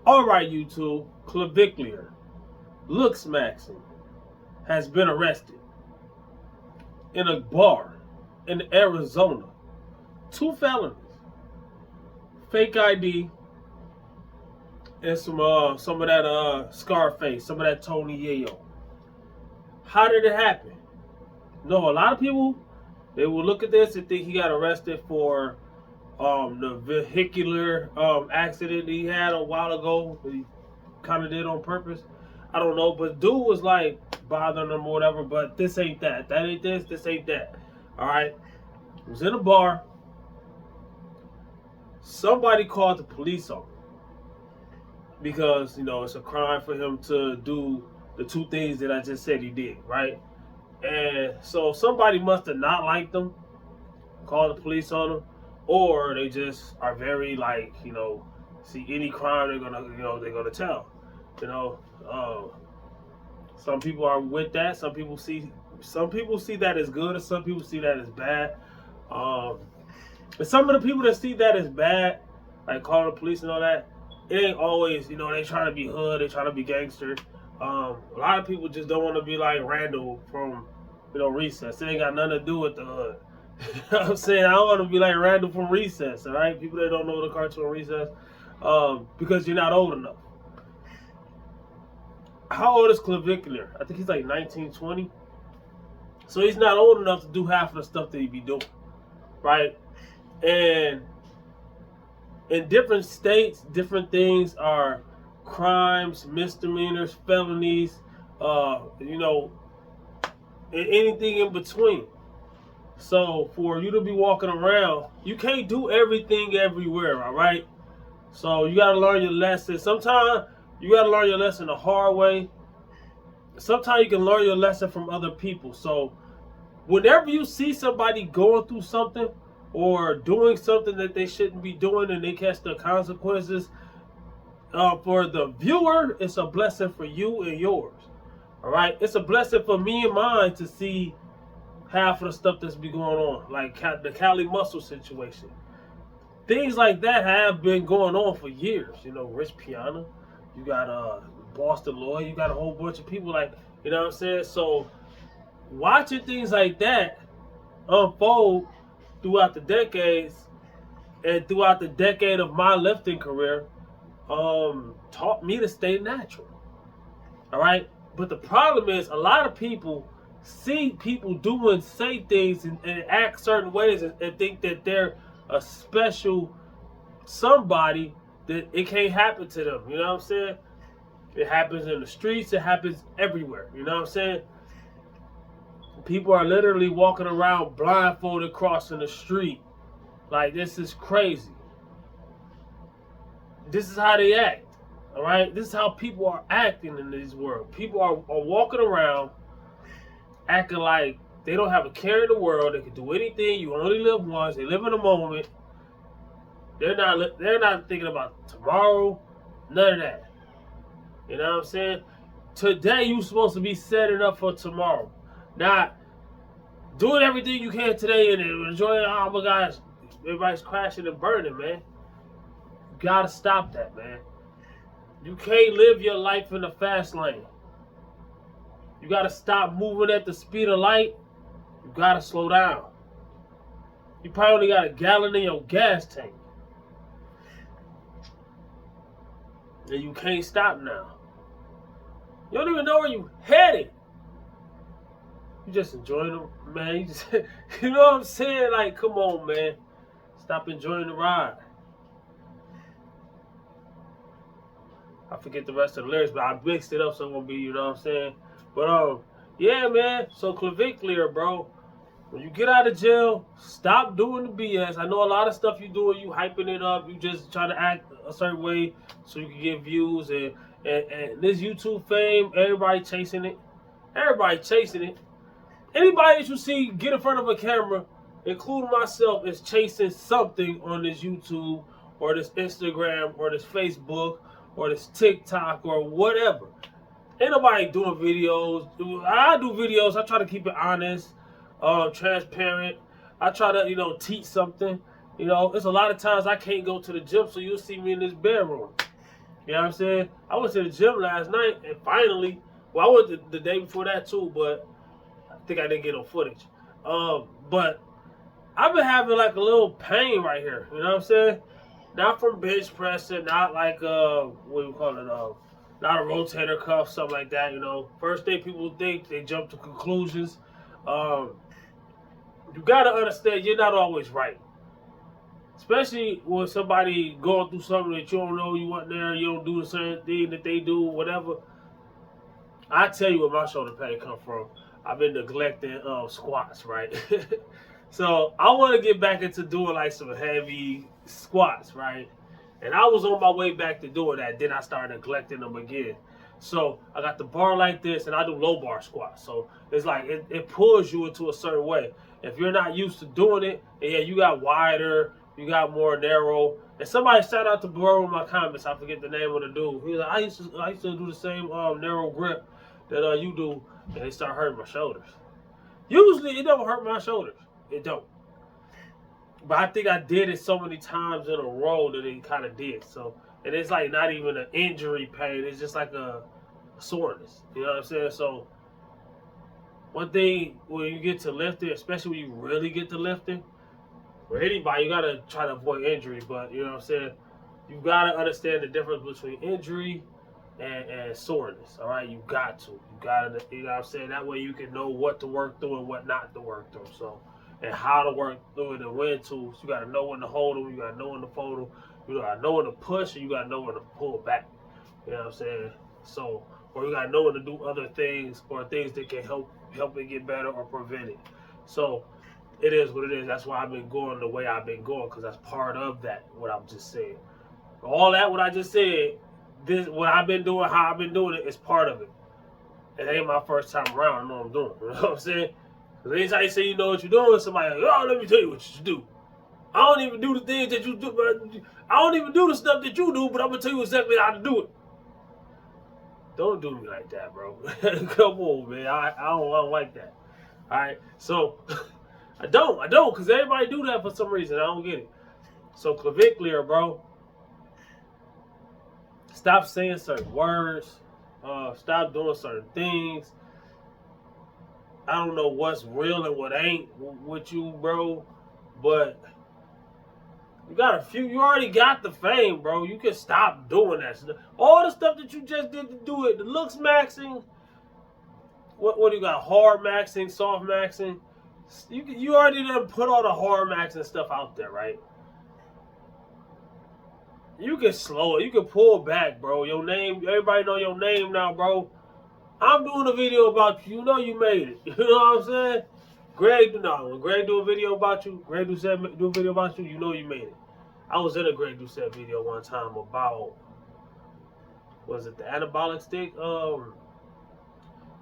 Alright, YouTube, Clavicular, looks maxing, has been arrested in a bar in Arizona. Two felonies, fake ID, and some of that Scarface, some of that Tony Yayo. How did it happen? No, a lot of people they will look at this and think he got arrested for the vehicular accident he had a while ago that he kind of did on purpose. I don't know, but dude was like bothering him or whatever. But this ain't that. That ain't this. This ain't that. All right. He was in a bar. Somebody called the police on him because it's a crime for him to do the two things that I just said he did, right? And so somebody must have not liked him, called the police on him, or they just are very like see any crime they're gonna tell, you know. Some people are with that. Some people see that as good, and some people see that as bad. Um, but some of the people that see that as bad, like calling the police and all that, it ain't always they trying to be hood, they trying to be gangster. A lot of people just don't want to be like Randall from Recess. It ain't got nothing to do with the hood. You know what I'm saying? I don't want to be like Randall from Recess, all right? People that don't know the cartoon Recess, because you're not old enough. How old is Clavicular? I think he's like 19, 20. So he's not old enough to do half of the stuff that he be doing, right? And in different states, different things are crimes, misdemeanors, felonies, and anything in between. So for you to be walking around, you can't do everything everywhere, all right? So you got to learn your lesson. Sometimes you got to learn your lesson the hard way. Sometimes you can learn your lesson from other people. So whenever you see somebody going through something or doing something that they shouldn't be doing and they catch the consequences, for the viewer, it's a blessing for you and yours. All right? It's a blessing for me and mine to see half of the stuff that's been going on, like the Cali muscle situation. Things like that have been going on for years. Rich Piana, you got Boston Lloyd, you got a whole bunch of people like, you know what I'm saying? So watching things like that unfold throughout the decades and throughout the decade of my lifting career taught me to stay natural. All right? But the problem is a lot of people see people do and say things and act certain ways and think that they're a special somebody that it can't happen to them. You know what I'm saying? It happens in the streets. It happens everywhere. You know what I'm saying? People are literally walking around blindfolded crossing the street. Like, this is crazy. This is how they act. All right? This is how people are acting in this world. People are walking around acting like they don't have a care in the world. They can do anything. You only live once. They live in the moment. They're not thinking about tomorrow. None of that. You know what I'm saying? Today you're supposed to be setting up for tomorrow. Not doing everything you can today and enjoying. Oh my gosh, everybody's crashing and burning, man. You gotta stop that, man. You can't live your life in the fast lane. You gotta stop moving at the speed of light. You gotta slow down. You probably only got a gallon in your gas tank. And you can't stop now. You don't even know where you headed. You just enjoying them, man. You know what I'm saying? Like, come on, man. Stop enjoying the ride. I forget the rest of the lyrics, but I mixed it up so it's gonna be, you know what I'm saying? But yeah, man. So Clavicular, bro. When you get out of jail, stop doing the BS. I know a lot of stuff you doing, you hyping it up, you just trying to act a certain way so you can get views and this YouTube fame, everybody chasing it. Everybody chasing it. Anybody that you see get in front of a camera, including myself, is chasing something on this YouTube or this Instagram or this Facebook or this TikTok or whatever. Ain't nobody doing videos. I do videos. I try to keep it honest, transparent. I try to, teach something. There's a lot of times I can't go to the gym, so you'll see me in this bedroom. You know what I'm saying? I went to the gym last night and finally, well, I went the day before that too, but I think I didn't get no footage. But I've been having like a little pain right here. You know what I'm saying? Not from bench pressing, not like what do you call it? Not a rotator cuff, something like that. You know, first thing people think, they jump to conclusions. Um, you gotta understand you're not always right. Especially when somebody going through something that you don't know, you weren't there, you don't do the same thing that they do, whatever. I tell you where my shoulder pain come from. I've been neglecting squats, right? So I want to get back into doing like some heavy squats, right? And I was on my way back to doing that. Then I started neglecting them again. So I got the bar like this, and I do low bar squats. So it's like it pulls you into a certain way. If you're not used to doing it, and yeah, you got wider, you got more narrow. And somebody shout out to bro in my comments. I forget the name of the dude. He was like, I used to do the same narrow grip that you do, and it start hurting my shoulders. Usually it don't hurt my shoulders. It don't. But I think I did it so many times in a row that it kind of did. So, and it's like not even an injury pain. It's just like a soreness. You know what I'm saying? So, one thing when you get to lifting, especially when you really get to lifting, for anybody, you got to try to avoid injury. But, you know what I'm saying? You got to understand the difference between injury and soreness. All right? You got to. You got to, you know what I'm saying? That way you can know what to work through and what not to work through. So, and how to work through it and when to. So you got to know when to hold them. You got to know when to fold them. You got to know when to push, and you got to know when to pull back. You know what I'm saying? So, or you got to know when to do other things or things that can help it get better or prevent it. So, it is what it is. That's why I've been going the way I've been going, because that's part of that, what I've just said. All that, what I just said, this, what I've been doing, how I've been doing it, is part of it. It ain't my first time around. I know what I'm doing. You know what I'm saying? Because anytime you say you know what you're doing, somebody like, oh, let me tell you what you should do. I don't even do the things that you do, but I don't even do the stuff that you do, but I'm going to tell you exactly how to do it. Don't do me like that, bro. Come on, man. I don't like that. All right? So, I don't, because everybody do that for some reason. I don't get it. So, Clavicular, bro. Stop saying certain words. Stop doing certain things. I don't know what's real and what ain't with you, bro. But you already got the fame, bro. You can stop doing that stuff. All the stuff that you just did to do it, the looks maxing. What do you got? Hard maxing, soft maxing. You already done put all the hard maxing stuff out there, right? You can slow it. You can pull back, bro. Your name, everybody know your name now, bro. I'm doing a video about you. You know you made it. You know what I'm saying? When Greg do a video about you, Greg do a video about you, you know you made it. I was in a Greg Doucette video one time about, was it the anabolic stick? The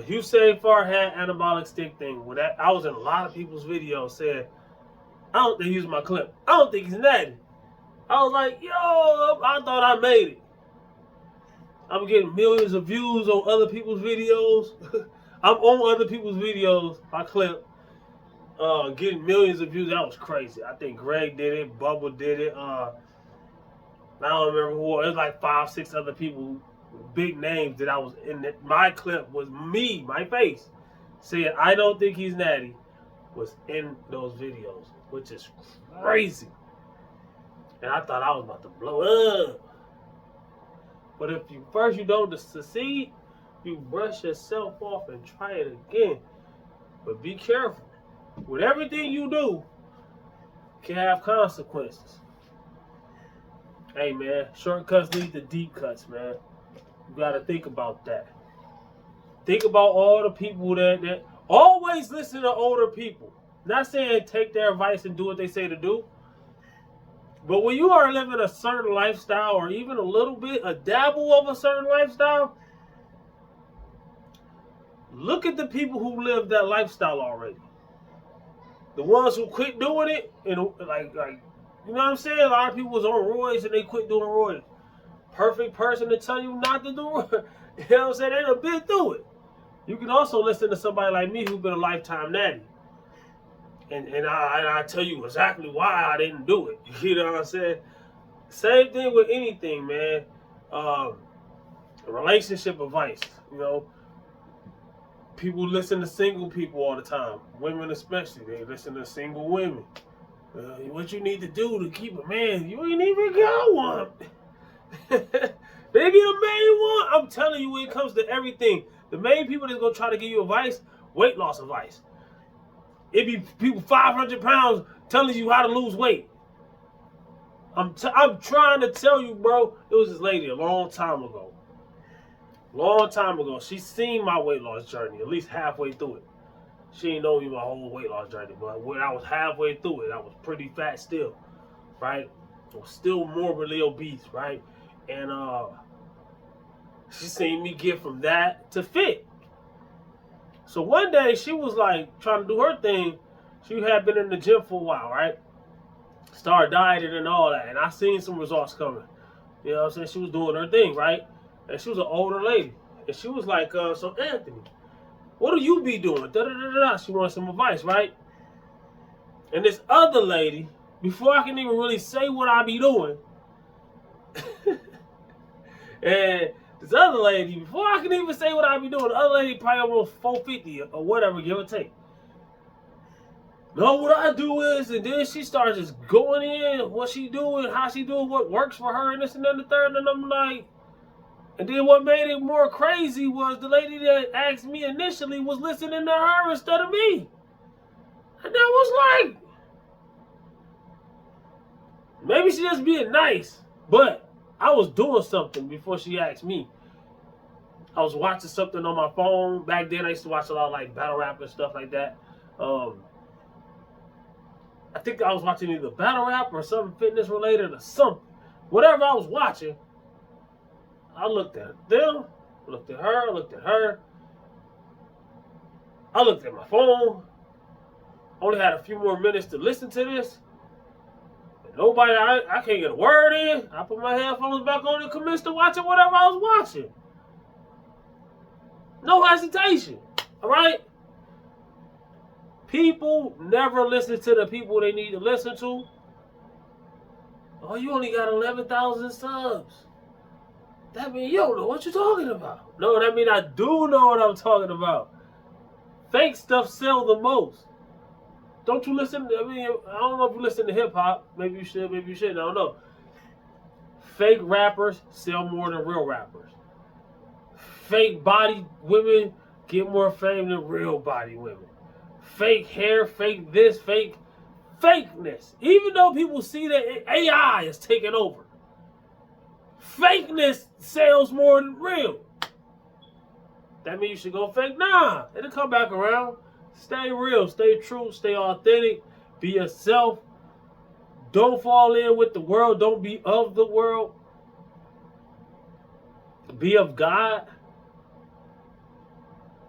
Hussein Farhat anabolic stick thing. When that, I was in a lot of people's videos saying, I don't think he's my clip. I don't think he's natty. I was like, yo, I thought I made it. I'm getting millions of views on other people's videos. I'm on other people's videos. My clip, getting millions of views. That was crazy. I think Greg did it. Bubba did it. I don't remember who. It was like 5, 6 other people, big names that I was in. My clip was me, my face, saying I don't think he's natty, was in those videos, which is crazy. And I thought I was about to blow up. But if you don't succeed, you brush yourself off and try it again. But be careful. With everything you do, can have consequences. Hey, man, shortcuts lead to deep cuts, man. You got to think about that. Think about all the people that always listen to older people. Not saying take their advice and do what they say to do. But when you are living a certain lifestyle, or even a little bit, a dabble of a certain lifestyle, look at the people who live that lifestyle already. The ones who quit doing it, and like you know what I'm saying? A lot of people was on roids and they quit doing roids. Perfect person to tell you not to do it. You know what I'm saying? They done been through it. You can also listen to somebody like me who's been a lifetime natty. And I tell you exactly why I didn't do it. You know what I'm saying? Same thing with anything, man. Relationship advice. You know, people listen to single people all the time. Women especially, they listen to single women. What you need to do to keep a man? You ain't even got one. They be the main one. I'm telling you, when it comes to everything, the main people that's gonna try to give you advice, weight loss advice. It be people 500 pounds telling you how to lose weight. I'm trying to tell you, bro. It was this lady a long time ago. She seen my weight loss journey, at least halfway through it. She ain't know me my whole weight loss journey, but when I was halfway through it, I was pretty fat still, right? I was still morbidly obese, right? And she seen me get from that to fit. So one day she was like trying to do her thing. She had been in the gym for a while, right? Started dieting and all that, and I seen some results coming. You know what I'm saying? She was doing her thing, right? And she was an older lady. And she was like, so Anthony, what do you be doing? Da-da-da-da-da. She wanted some advice, right? And this other lady, before I can even really say what I be doing, and this other lady, before I can even say what I be doing, the other lady probably almost 450 or whatever, give or take. No, what I do is, and then she starts just going in, what she doing, how she doing, what works for her, and this and that and the third, and I'm like, and then what made it more crazy was the lady that asked me initially was listening to her instead of me. And that was like, maybe she just being nice, but I was doing something before she asked me. I was watching something on my phone. Back then I used to watch a lot of like battle rap and stuff like that. I think I was watching either battle rap or something fitness related or something. Whatever I was watching, I looked at them, looked at her, I looked at my phone. Only had a few more minutes to listen to this. And nobody, I can't get a word in. I put my headphones back on and commenced to watching whatever I was watching. No hesitation. All right? People never listen to the people they need to listen to. Oh, you only got 11,000 subs. That means you don't know what you're talking about. No, that means I do know what I'm talking about. Fake stuff sells the most. Don't you listen? I don't know if you listen to hip hop. Maybe you should, maybe you shouldn't. I don't know. Fake rappers sell more than real rappers. Fake body women get more fame than real body women. Fake hair, fake this, fakeness. Even though people see that AI is taking over, fakeness sells more than real. That means you should go fake? Nah, it'll come back around. Stay real, stay true, stay authentic, be yourself. Don't fall in with the world. Don't be of the world. Be of God.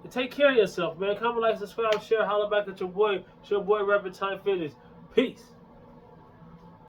And take care of yourself, man. Comment, like, subscribe, share, holler back at your boy. It's your boy, Rapping Time Fitness. Peace.